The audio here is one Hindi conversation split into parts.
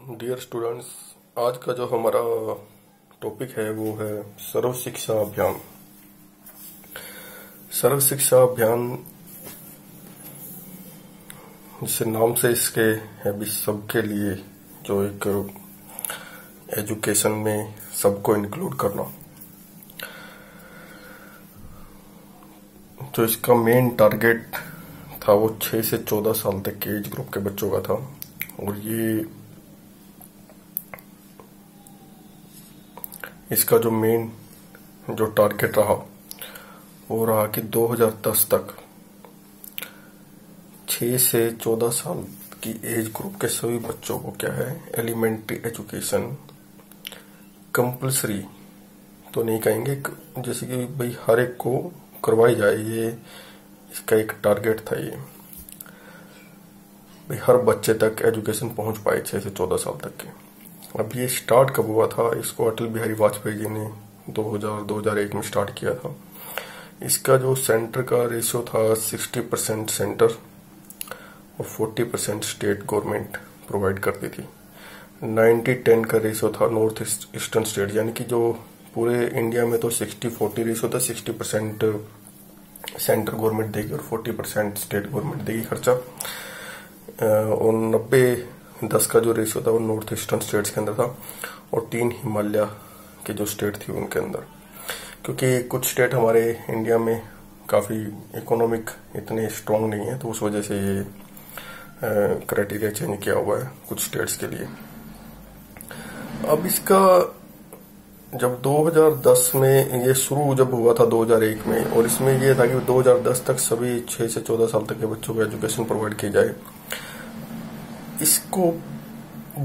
डियर स्टूडेंट्स, आज का जो हमारा टॉपिक है वो है सर्व शिक्षा अभियान। सर्व शिक्षा अभियान, जिससे नाम से इसके है भी सबके लिए, जो एक एजुकेशन में सबको इंक्लूड करना। तो इसका मेन टारगेट था वो 6 से 14 साल तक के एज ग्रुप के बच्चों का था। और ये इसका जो मेन जो टारगेट रहा वो रहा कि 2010 तक 6 से 14 साल की एज ग्रुप के सभी बच्चों को क्या है, एलिमेंट्री एजुकेशन कंपल्सरी तो नहीं कहेंगे, जैसे कि भाई हर एक को करवाई जाए। ये इसका एक टारगेट था। ये भाई हर बच्चे तक एजुकेशन पहुंच पाए 6 से 14 साल तक के। अब ये स्टार्ट कब हुआ था? इसको अटल बिहारी वाजपेयी जी ने 2001 में स्टार्ट किया था। इसका जो सेंटर का रेशियो था 60% सेंटर और 40% स्टेट गवर्नमेंट प्रोवाइड करती थी। 90-10 का रेशियो था नॉर्थ ईस्टर्न स्टेट, यानी कि जो पूरे इंडिया में तो 60-40 रेशियो था। 60% सेंट्रल गवर्नमेंट देगी और 40% स्टेट गवर्नमेंट देगी खर्चा। और 90-10 का जो रेशियो था वो नॉर्थ ईस्टर्न स्टेट्स के अंदर था और 3 हिमालय के जो स्टेट थी उनके अंदर। क्योंकि कुछ स्टेट हमारे इंडिया में काफी इकोनॉमिक इतने स्ट्रांग नहीं है, तो उस वजह से ये क्राइटेरिया चेंज किया हुआ है कुछ स्टेट्स के लिए। अब इसका जब 2010 में ये शुरू जब हुआ था 2001 में, और इसमें ये था कि 2010 तक सभी 6 से 14 साल तक के बच्चों को एजुकेशन प्रोवाइड की जाए। इसको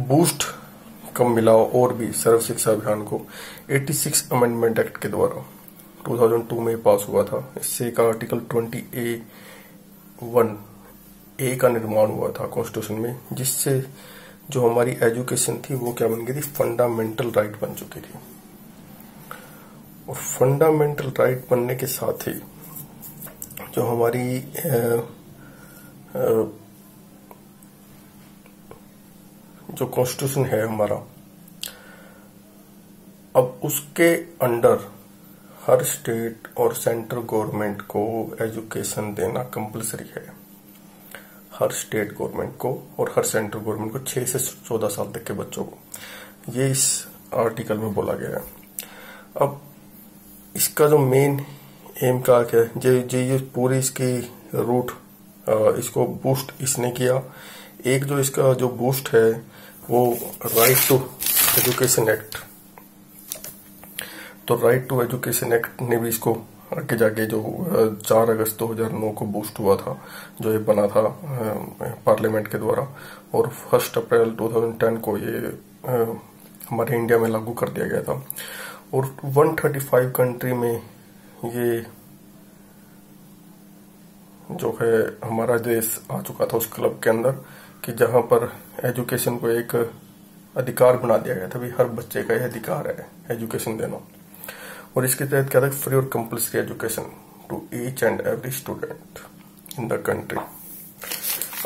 बूस्ट कब मिला और भी सर्व शिक्षा अभियान को? 86 अमेंडमेंट एक्ट के द्वारा 2002 में पास हुआ था। इससे एक आर्टिकल 20A(1)(A) का निर्माण हुआ था कॉन्स्टिट्यूशन में, जिससे जो हमारी एजुकेशन थी वो क्या बन गई थी, फंडामेंटल राइट बन चुकी थी। और फंडामेंटल राइट बनने के साथ ही जो हमारी जो कॉन्स्टिट्यूशन है हमारा, अब उसके अंडर हर स्टेट और सेंट्रल गवर्नमेंट को एजुकेशन देना कंपलसरी है। हर स्टेट गवर्नमेंट को और हर सेंट्रल गवर्नमेंट को 6 से 14 साल तक के बच्चों को, ये इस आर्टिकल में बोला गया है। अब इसका जो मेन एम का क्या है, ये पूरी इसकी रूट इसको बूस्ट इसने किया। एक जो इसका जो बूस्ट है वो राइट टू एजुकेशन एक्ट, तो राइट टू एजुकेशन एक्ट ने भी इसको आगे जाके जो 4 अगस्त 2009 को बूस्ट हुआ था, जो ये बना था पार्लियामेंट के द्वारा, और 1 अप्रैल 2010 को ये हमारे इंडिया में लागू कर दिया गया था। और 135 कंट्री में ये जो है हमारा देश आ चुका था उस क्लब के अंदर, कि जहां पर एजुकेशन को एक अधिकार बना दिया गया था। भी हर बच्चे का यह अधिकार है एजुकेशन देना। और इसके तहत क्या था, फ्री और compulsory education to each and every student in the country.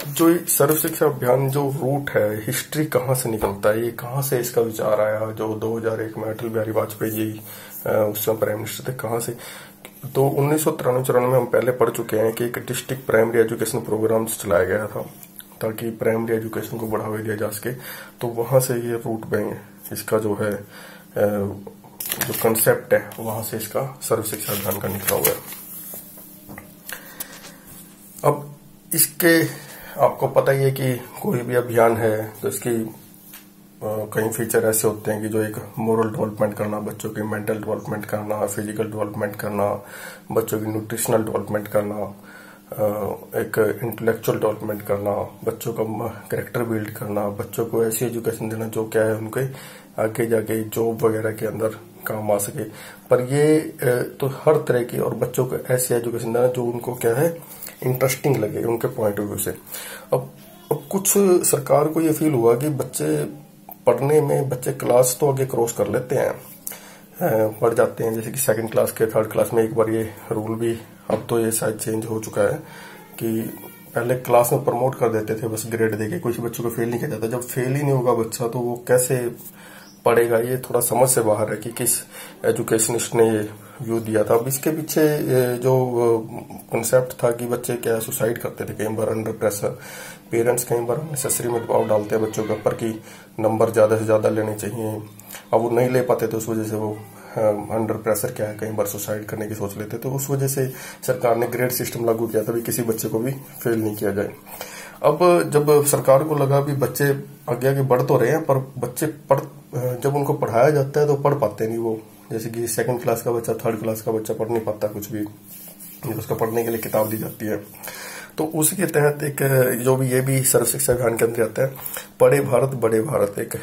जो सर्व शिक्षा अभियान जो रूट है, हिस्ट्री कहाँ से निकलता है, ये कहाँ से इसका विचार आया, जो 2001 में अटल बिहारी वाजपेयी जी उस समय प्राइम मिनिस्टर थे, कहाँ से? तो 1993-94 में हम पहले पढ़ चुके हैं कि एक डिस्ट्रिक्ट प्राइमरी एजुकेशन प्रोग्राम चलाया गया था ताकि प्राइमरी एजुकेशन को बढ़ावा दिया जा सके। तो वहां से ये रूट बैंक इसका जो है जो कंसेप्ट है, वहां से इसका सर्व शिक्षा अभियान का निकला हुआ है। अब इसके आपको पता ही है कि कोई भी अभियान है तो इसकी कई फीचर ऐसे होते हैं कि जो एक मोरल डेवलपमेंट करना, बच्चों की मेंटल डेवलपमेंट करना, फिजिकल डेवलपमेंट करना, बच्चों की न्यूट्रिशनल डेवलपमेंट करना, एक इंटेलेक्चुअल डेवलपमेंट करना, बच्चों का कैरेक्टर बिल्ड करना, बच्चों को ऐसी एजुकेशन देना जो क्या है उनके आगे जाके जॉब वगैरह के अंदर काम आ सके। पर ये तो हर तरह की, और बच्चों को ऐसी एजुकेशन देना जो उनको क्या है इंटरेस्टिंग लगे उनके पॉइंट ऑफ व्यू से। अब कुछ सरकार को ये फील हुआ कि बच्चे पढ़ने में, बच्चे क्लास तो आगे क्रॉस कर लेते हैं, पढ़ जाते हैं, जैसे कि 2nd क्लास के 3rd क्लास में। एक बार ये रूल भी, अब तो ये शायद चेंज हो चुका है, कि पहले क्लास में प्रमोट कर देते थे बस ग्रेड देके, कुछ बच्चों को फेल नहीं किया जाता। जब फेल ही नहीं होगा बच्चा तो वो कैसे पढ़ेगा, ये थोड़ा समझ से बाहर है कि किस एजुकेशनिस्ट ने ये व्यू दिया था। अब इसके पीछे जो कंसेप्ट था कि बच्चे क्या सुसाइड करते थे कई बार अंडर प्रेशर, पेरेंट्स कई बार नेसेसरी में दबाव डालते हैं बच्चों के ऊपर कि नंबर ज्यादा से ज्यादा लेने चाहिए, अब वो नहीं ले पाते तो उस वजह से वो अंडर प्रेशर क्या है कई बार सुसाइड करने की सोच लेते। तो उस वजह से सरकार ने ग्रेड सिस्टम लागू किया था भी किसी बच्चे को भी फेल नहीं किया जाए। अब जब सरकार को लगा भी बच्चे आगे आगे बढ़ तो रहे हैं पर बच्चे जब उनको पढ़ाया जाता है तो पढ़ पाते नहीं वो, जैसे कि 2nd क्लास का बच्चा 3rd क्लास का बच्चा पढ़ नहीं पाता कुछ भी, उसका पढ़ने के लिए किताब दी जाती है। तो उसी के तहत एक जो भी ये भी सर्व शिक्षा अभियान के अंदर आता है, पढ़े भारत बड़े भारत एक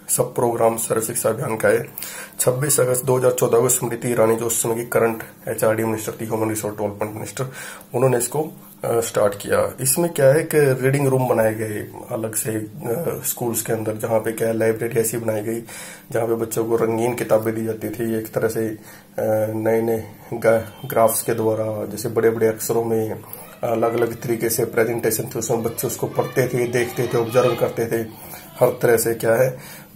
सब प्रोग्राम सर्व शिक्षा अभियान का है। 26 अगस्त 2014 को स्मृति ईरानी जो उस समय की करंट HRD मिनिस्टर थी, ह्यूमन रिसोर्स डेवलपमेंट मिनिस्टर, उन्होंने इसको स्टार्ट किया। इसमें क्या है कि रीडिंग रूम बनाए गए अलग से स्कूल्स के अंदर, जहाँ पे क्या है लाइब्रेरी ऐसी बनाई गई जहाँ पे बच्चों को रंगीन किताबें दी जाती थी, एक तरह से नए नए ग्राफ्स के द्वारा, जैसे बड़े बड़े अक्षरों में अलग अलग तरीके से प्रेजेंटेशन थे, उसमें बच्चे उसको पढ़ते थे, देखते थे, ऑब्जर्व करते थे हर तरह से क्या है।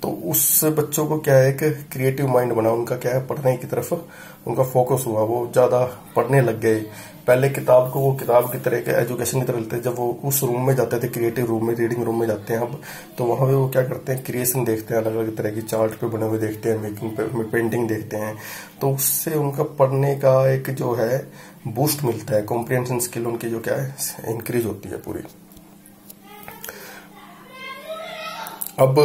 तो उस बच्चों को क्या है कि क्रिएटिव माइंड बना, उनका क्या है पढ़ने की तरफ उनका फोकस हुआ, वो ज्यादा पढ़ने लग गए। पहले किताब को वो किताब की तरह के एजुकेशन की तरह लेते, जब वो उस रूम में जाते थे क्रिएटिव रूम में, रीडिंग रूम में जाते हैं अब, तो वहां पे वो क्या करते हैं क्रिएशन देखते हैं, अलग अलग तरह की चार्ट पे बने हुए देखते हैं, मेकिंग पे पेंटिंग देखते हैं। तो उससे उनका पढ़ने का एक जो है बूस्ट मिलता है, कॉम्प्रिहेंशन स्किल उनकी जो क्या है इंक्रीज होती है पूरी। अब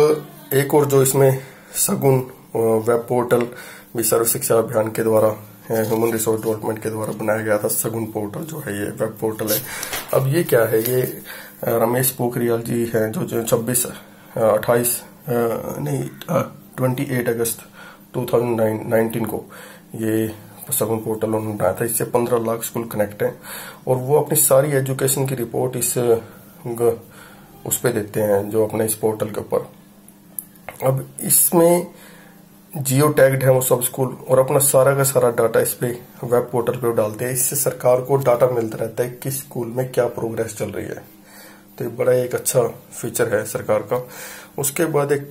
एक और जो इसमें सगुन वेब पोर्टल भी सर्व शिक्षा अभियान के द्वारा ह्यूमन रिसोर्स डेवलपमेंट के द्वारा बनाया गया था। सगुन पोर्टल जो है ये वेब पोर्टल है। अब ये क्या है, ये रमेश पोखरियाल जी हैं जो 28 अगस्त 2019 को ये सगुन पोर्टल उन्होंने बनाया था। इससे 15 लाख स्कूल कनेक्ट हैं और वो अपनी सारी एजुकेशन की रिपोर्ट उस पे देते हैं जो अपने इस पोर्टल के ऊपर। अब इसमें जियो टैग्ड है वो सब स्कूल और अपना सारा का सारा डाटा इस पे वेब पोर्टल पे डालते हैं। इससे सरकार को डाटा मिलता रहता है कि स्कूल में क्या प्रोग्रेस चल रही है। तो ये बड़ा एक अच्छा फीचर है सरकार का। उसके बाद एक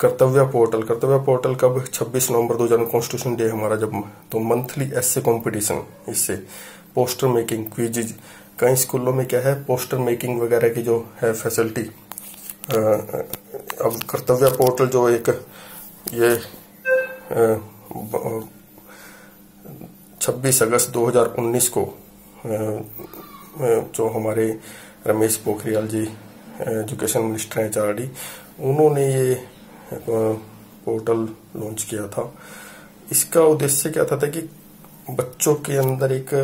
कर्तव्य पोर्टल कब 26 नवंबर 2000 कॉन्स्टिट्यूशन डे हमारा जब, तो मंथली ऐसे कॉम्पिटिशन, इससे पोस्टर मेकिंग, क्विज, कई स्कूलों में क्या है पोस्टर मेकिंग वगैरह की जो है फैसिलिटी। अब कर्तव्य पोर्टल जो एक ये 26 अगस्त 2019 को जो हमारे रमेश पोखरियाल जी एजुकेशन मिनिस्टर हैं HRD, उन्होंने ये पोर्टल लॉन्च किया था। इसका उद्देश्य क्या था कि बच्चों के अंदर एक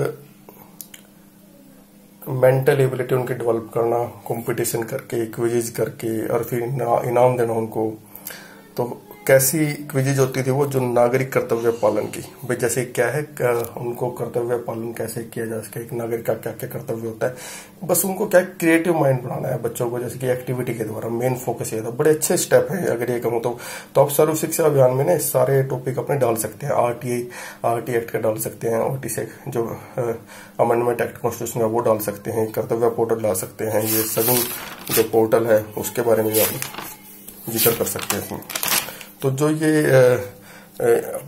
मेंटल एबिलिटी उनके डेवलप करना, कंपटीशन करके, क्विज़ करके और फिर इनाम देना उनको। तो कैसी क्विज़ होती थी वो, जो नागरिक कर्तव्य पालन की, भाई जैसे क्या है उनको कर्तव्य पालन कैसे किया जा सके, एक नागरिक का क्या क्या कर्तव्य होता है, बस उनको क्या क्रिएटिव माइंड बनाना है बच्चों को, जैसे कि एक्टिविटी के द्वारा। मेन फोकस ये था। बड़े अच्छे स्टेप है अगर ये कहूँ तो आप सर्व शिक्षा अभियान में ना सारे टॉपिक अपने डाल सकते हैं। RT एक्ट का डाल सकते हैं, OT से जो अमेंडमेंट एक्ट कॉन्स्टिट्यूशन का वो डाल सकते हैं, कर्तव्य पोर्टल डाल सकते हैं, ये सगुन जो पोर्टल है उसके बारे में आप जिक्र कर सकते हैं। तो जो ये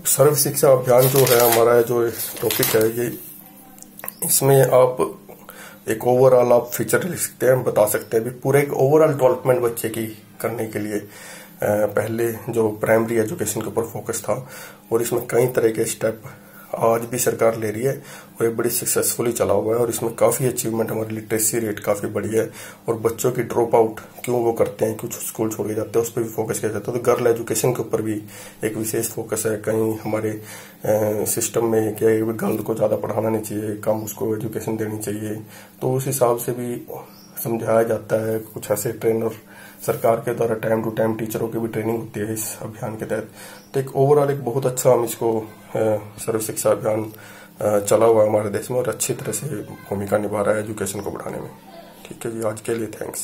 सर्व शिक्षा अभियान जो है हमारा जो टॉपिक है, ये इसमें आप एक ओवरऑल आप फीचर लिख सकते हैं, बता सकते हैं भी पूरे एक ओवरऑल डेवलपमेंट बच्चे की करने के लिए। पहले जो प्राइमरी एजुकेशन के ऊपर फोकस था और इसमें कई तरह के स्टेप आज भी सरकार ले रही है और ये बड़ी सक्सेसफुली चला हुआ है और इसमें काफी अचीवमेंट, हमारी लिटरेसी रेट काफी बढ़ी है और बच्चों की ड्रॉप आउट क्यों वो करते हैं, कुछ स्कूल छोड़ के जाते हैं, उस पर भी फोकस किया जाता है। तो गर्ल एजुकेशन के ऊपर भी एक विशेष फोकस है। कहीं हमारे सिस्टम में क्या गर्ल को ज्यादा पढ़ाना नहीं चाहिए, कम उसको एजुकेशन देनी चाहिए, तो उस हिसाब से भी समझाया जाता है। कुछ ऐसे ट्रेनर सरकार के द्वारा टाइम टू टाइम टीचरों की भी ट्रेनिंग होती है इस अभियान के तहत। तो एक ओवरऑल एक बहुत अच्छा हम इसको सर्व शिक्षा अभियान चला हुआ है हमारे देश में और अच्छी तरह से भूमिका निभा रहा है एजुकेशन को बढ़ाने में। ठीक है जी, आज के लिए थैंक्स।